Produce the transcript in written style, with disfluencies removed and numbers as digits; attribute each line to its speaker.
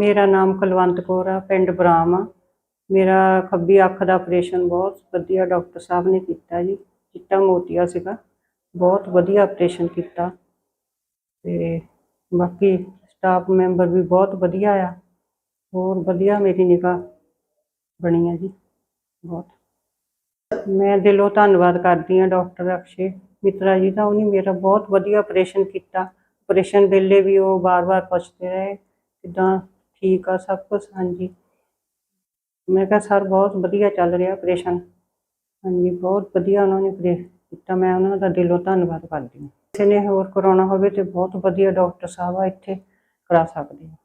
Speaker 1: ਮੇਰਾ ਨਾਮ ਕੁਲਵੰਤ ਕੌਰ ਆ, ਪਿੰਡ ਬਰਾਮ ਆ। ਮੇਰਾ ਖੱਬੀ ਅੱਖ ਦਾ ਆਪਰੇਸ਼ਨ ਬਹੁਤ ਵਧੀਆ ਡਾਕਟਰ ਸਾਹਿਬ ਨੇ ਕੀਤਾ ਜੀ। ਚਿੱਟਾ ਮੋਤੀਆ ਸੀਗਾ, ਬਹੁਤ ਵਧੀਆ ਆਪਰੇਸ਼ਨ ਕੀਤਾ। ਤੇ ਬਾਕੀ ਸਟਾਫ ਮੈਂਬਰ ਵੀ ਬਹੁਤ ਵਧੀਆ ਆ। ਹੋਰ ਵਧੀਆ ਮੇਰੀ ਨਿਗਾਹ ਬਣੀ ਆ ਜੀ ਬਹੁਤ। ਮੈਂ ਦਿਲੋਂ ਧੰਨਵਾਦ ਕਰਦੀ ਹਾਂ ਡਾਕਟਰ ਅਕਸ਼ੇ ਮਿੱਤਰਾ ਜੀ ਦਾ। ਉਹਨੇ ਮੇਰਾ ਬਹੁਤ ਵਧੀਆ ਆਪਰੇਸ਼ਨ ਕੀਤਾ। ਆਪਰੇਸ਼ਨ ਵੇਲੇ ਵੀ ਉਹ ਵਾਰ-ਵਾਰ ਪੁੱਛਦੇ ਰਹੇ ਕਿੱਦਾਂ ਠੀਕ ਆ ਸਭ ਕੁਛ। ਹਾਂਜੀ, ਮੈਂ ਕਿਹਾ ਸਰ ਬਹੁਤ ਵਧੀਆ ਚੱਲ ਰਿਹਾ ਆਪਰੇਸ਼ਨ। ਹਾਂਜੀ, ਬਹੁਤ ਵਧੀਆ ਉਹਨਾਂ ਨੇ ਆਪਰੇਸ਼ਨ ਕੀਤਾ। ਮੈਂ ਉਹਨਾਂ ਦਾ ਦਿਲੋਂ ਧੰਨਵਾਦ ਕਰਦੀ ਹਾਂ। ਕਿਸੇ ਨੇ ਹੋਰ ਕਰਾਉਣਾ ਹੋਵੇ ਤਾਂ ਬਹੁਤ ਵਧੀਆ ਡਾਕਟਰ ਸਾਹਿਬ ਆ, ਇੱਥੇ ਕਰਾ ਸਕਦੇ ਆ।